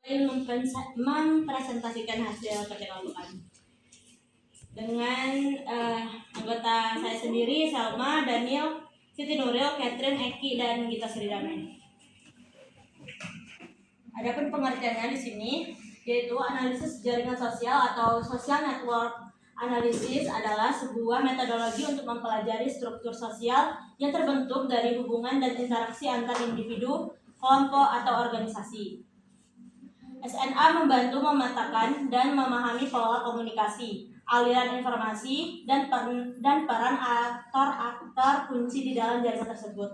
mempresentasikan hasil kerja kelompok dengan anggota saya sendiri, Salma, Daniel, Siti Nuril, Catherine, Eki, dan Gita Sridamai. Adapun pengertiannya di sini yaitu analisis jaringan sosial atau social network analisis adalah sebuah metodologi untuk mempelajari struktur sosial yang terbentuk dari hubungan dan interaksi antar individu, kelompok, atau organisasi. SNA membantu memetakan dan memahami pola komunikasi, aliran informasi, dan peran aktor-aktor kunci di dalam jaringan tersebut.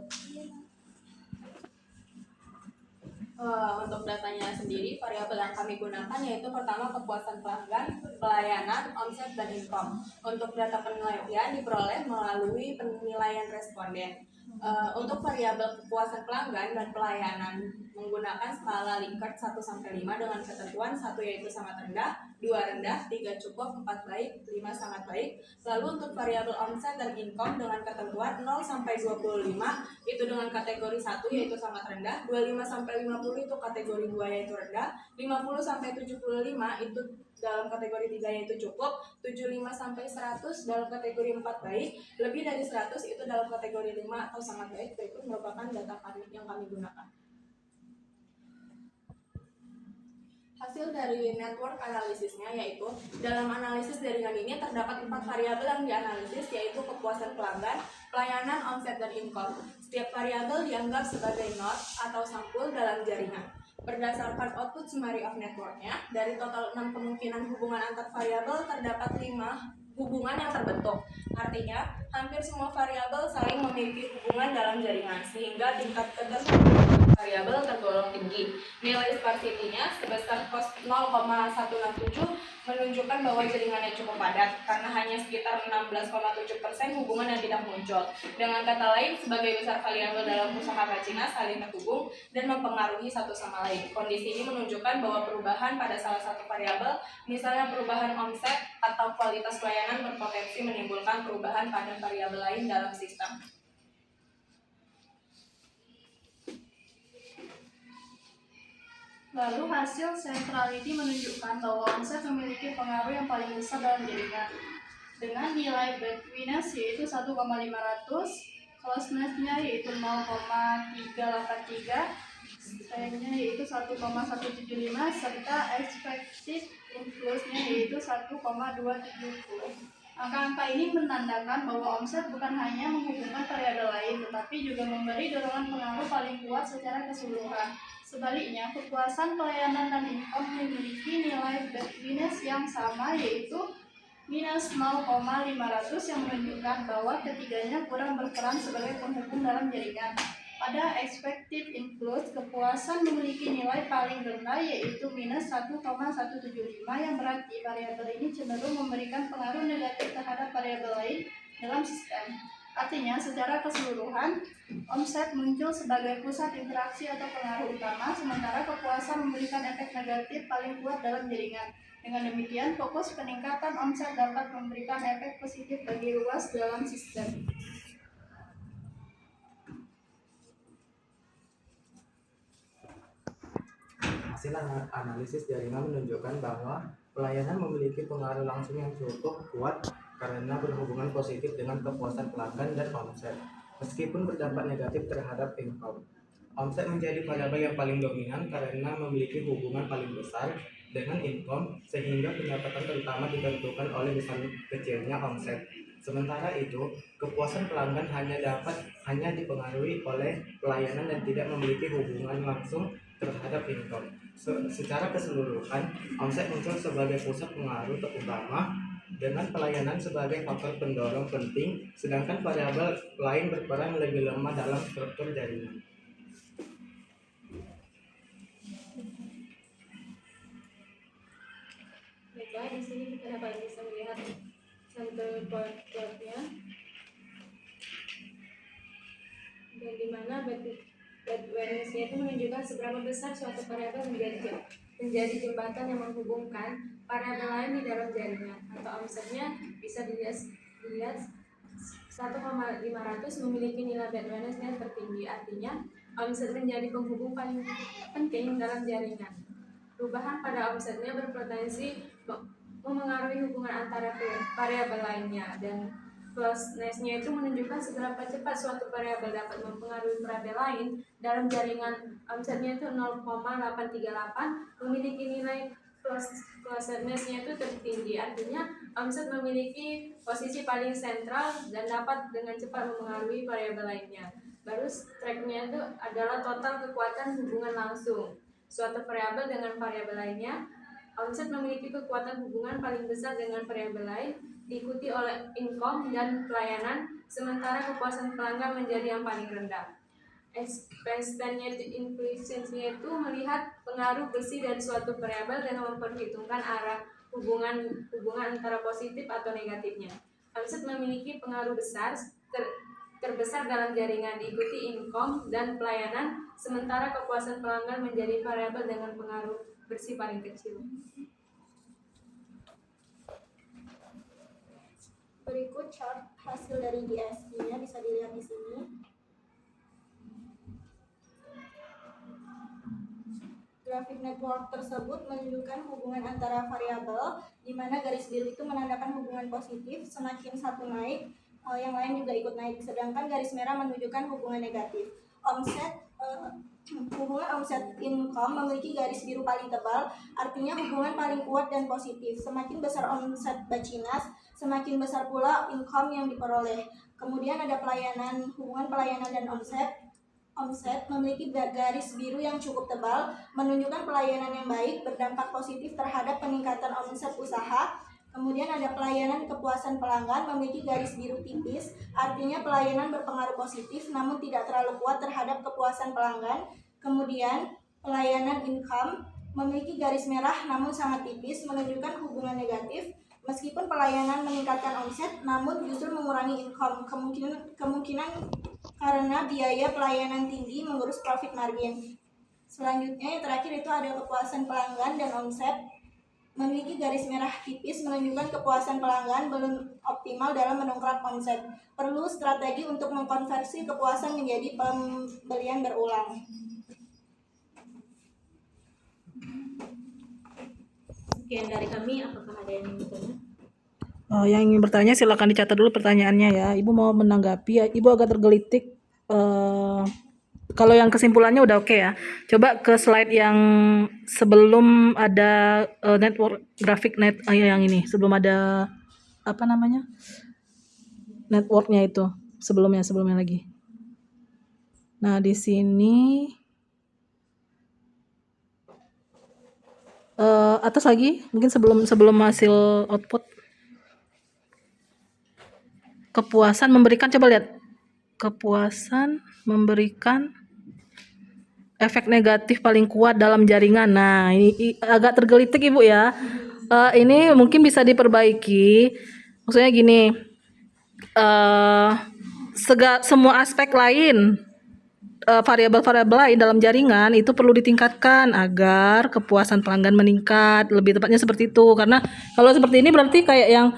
Untuk datanya sendiri, variabel yang kami gunakan yaitu pertama kepuasan pelanggan, pelayanan, omset, dan income. Untuk data penilaian diperoleh melalui penilaian responden. Untuk variabel kepuasan pelanggan dan pelayanan menggunakan skala Likert 1-5 dengan ketentuan 1 yaitu sangat rendah, 2 rendah, 3 cukup, 4 baik, 5 sangat baik. Lalu untuk variabel omset dan income dengan ketentuan 0-25 itu dengan kategori 1 yaitu sangat rendah, 25-50 itu kategori 2 yaitu rendah, 50-75 itu dalam kategori 3 yaitu cukup, 75-100 dalam kategori 4 baik, lebih dari 100 itu dalam kategori 5 atau sangat baik. Itu merupakan data yang kami gunakan. Hasil dari network analisisnya yaitu dalam analisis jaringan ini terdapat 4 variabel yang dianalisis yaitu kepuasan pelanggan, pelayanan, omset, dan income. Setiap variabel dianggap sebagai node atau sampul dalam jaringan. Berdasarkan output summary of networknya, dari total 6 kemungkinan hubungan antar variabel terdapat 5 hubungan yang terbentuk. Artinya, hampir semua variabel saling memiliki hubungan dalam jaringan, sehingga tingkat keterhubungan variabel tergolong tinggi. Nilai sparsity-nya sebesar 0,167 menunjukkan bahwa jaringannya cukup padat, karena hanya sekitar 16,7% hubungan yang tidak muncul. Dengan kata lain, sebagai besar variabel dalam usaha Racina saling terhubung dan mempengaruhi satu sama lain. Kondisi ini menunjukkan bahwa perubahan pada salah satu variabel, misalnya perubahan omset atau kualitas pelayanan, berpotensi menimbulkan perubahan pada variabel lain dalam sistem. Lalu hasil centrality menunjukkan bahwa omset memiliki pengaruh yang paling besar dalam jaringan dengan nilai breadwinness yaitu 1,500, closeness-nya yaitu 0,383, strength-nya yaitu 1,175, serta expected inflows-nya yaitu 1,270. Angka-angka ini menandakan bahwa omset bukan hanya menghubungkan variabel lain, tetapi juga memberi dorongan pengaruh paling kuat secara keseluruhan. Sebaliknya, kepuasan pelayanan dan income memiliki nilai breadwinness yang sama yaitu minus 0,500 yang menunjukkan bahwa ketiganya kurang berperan sebagai penghubung dalam jaringan. Pada expected inflows, kepuasan memiliki nilai paling rendah yaitu minus 1,175 yang berarti variabel ini cenderung memberikan pengaruh negatif terhadap variabel lain dalam sistem. Artinya, secara keseluruhan, omset muncul sebagai pusat interaksi atau pengaruh utama, sementara kepuasan memberikan efek negatif paling kuat dalam jaringan. Dengan demikian, fokus peningkatan omset dapat memberikan efek positif bagi luas dalam sistem. Hasil analisis jaringan menunjukkan bahwa pelayanan memiliki pengaruh langsung yang cukup kuat karena berhubungan positif dengan kepuasan pelanggan dan omset, meskipun berdampak negatif terhadap income. Omset menjadi variabel yang paling dominan karena memiliki hubungan paling besar dengan income, sehingga pendapatan terutama ditentukan oleh besar kecilnya omset. Sementara itu, kepuasan pelanggan hanya dipengaruhi oleh pelayanan dan tidak memiliki hubungan langsung terhadap income. Secara keseluruhan, omset muncul sebagai pusat pengaruh utama dengan pelayanan sebagai faktor pendorong penting, sedangkan variabel lain berperan lebih lemah dalam struktur jaringan. Baiklah, di sini kita dapat bisa melihat sampel plotnya, dan di mana breadwinness-nya itu menunjukkan seberapa besar suatu variabel menjadi jembatan yang menghubungkan variabel lain di dalam jaringan. Atau omsetnya bisa dilihat 1,500 memiliki nilai breadwinness yang tertinggi, artinya omset menjadi penghubung paling penting dalam jaringan. Perubahan pada omsetnya berpotensi memengaruhi hubungan antara variabel lainnya, dan closeness-nya itu menunjukkan seberapa cepat suatu variabel dapat mempengaruhi variabel lain. Dalam jaringan omsetnya itu 0,838 memiliki nilai closeness-nya itu tertinggi, artinya omset memiliki posisi paling sentral dan dapat dengan cepat memengaruhi variabel lainnya. Baru track-nya itu adalah total kekuatan hubungan langsung suatu variabel dengan variabel lainnya. Omset memiliki kekuatan hubungan paling besar dengan variabel lain, diikuti oleh income dan pelayanan, sementara kepuasan pelanggan menjadi yang paling rendah. Expense-nya itu influence-nya itu melihat pengaruh bersih dari suatu variabel dengan memperhitungkan arah hubungan antara positif atau negatifnya. Omset memiliki pengaruh besar terbesar dalam jaringan, diikuti income dan pelayanan, sementara kepuasan pelanggan menjadi variabel dengan pengaruh bersih paling kecil. Berikut chart hasil dari DSI-nya bisa dilihat di sini. Grafik network tersebut menunjukkan hubungan antara variabel, di mana garis biru itu menandakan hubungan positif, semakin satu naik, yang lain juga ikut naik, sedangkan garis merah menunjukkan hubungan negatif. Hubungan omset income memiliki garis biru paling tebal, artinya hubungan paling kuat dan positif. Semakin besar omset Bacinas, semakin besar pula income yang diperoleh. Kemudian ada pelayanan, hubungan pelayanan dan omset. Omset memiliki garis biru yang cukup tebal, menunjukkan pelayanan yang baik berdampak positif terhadap peningkatan omset usaha. Kemudian ada pelayanan kepuasan pelanggan, memiliki garis biru tipis, artinya pelayanan berpengaruh positif namun tidak terlalu kuat terhadap kepuasan pelanggan. Kemudian pelayanan income memiliki garis merah namun sangat tipis, menunjukkan hubungan negatif. Meskipun pelayanan meningkatkan omset namun justru mengurangi income, kemungkinan karena biaya pelayanan tinggi mengurus profit margin. Selanjutnya yang terakhir itu ada kepuasan pelanggan dan omset. Memiliki garis merah tipis, menunjukkan kepuasan pelanggan belum optimal dalam mendongkrak omset. Perlu strategi untuk mengkonversi kepuasan menjadi pembelian berulang. Sekian dari kami, apakah ada yang ingin bertanya? Yang ingin bertanya silakan dicatat dulu pertanyaannya ya. Ibu mau menanggapi, Ibu agak tergelitik. Kalau yang kesimpulannya udah oke ya. Coba ke slide yang sebelum ada network grafik yang ini, sebelum ada apa namanya? Networknya itu, sebelumnya lagi. Nah, di sini atas lagi, mungkin sebelum hasil output. Kepuasan memberikan, coba lihat. Kepuasan memberikan efek negatif paling kuat dalam jaringan. Nah, ini agak tergelitik Ibu ya. Ini mungkin bisa diperbaiki. Maksudnya gini, semua aspek lain, variabel-variabel lain dalam jaringan itu perlu ditingkatkan agar kepuasan pelanggan meningkat. Lebih tepatnya seperti itu. Karena kalau seperti ini berarti kayak yang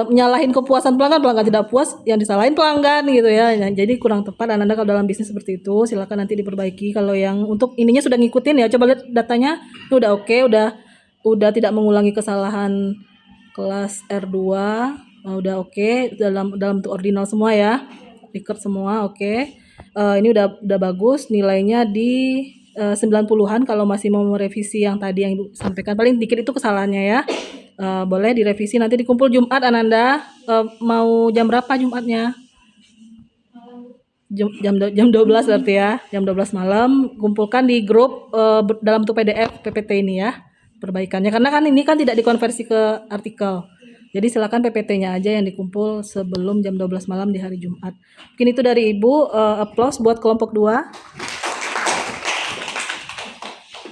menyalahin kepuasan pelanggan tidak puas, yang disalahin pelanggan gitu ya. Nah, jadi kurang tepat. Anda kalau dalam bisnis seperti itu silakan nanti diperbaiki. Kalau yang untuk ininya sudah ngikutin ya, coba lihat datanya, ini udah oke, udah tidak mengulangi kesalahan kelas R2, udah oke, dalam bentuk ordinal semua ya, record semua oke. Ini udah bagus, nilainya di 90-an. Kalau masih mau merevisi yang tadi yang Ibu sampaikan, paling dikit itu kesalahannya ya. Boleh direvisi, nanti dikumpul Jumat. Ananda mau jam berapa Jumatnya? Jam 12 berarti ya, jam 12 malam. Kumpulkan di grup dalam bentuk PDF PPT ini ya, perbaikannya, karena kan ini kan tidak dikonversi ke artikel. Jadi silakan PPT-nya aja yang dikumpul sebelum jam 12 malam di hari Jumat. Mungkin itu dari Ibu. Applause buat kelompok 2.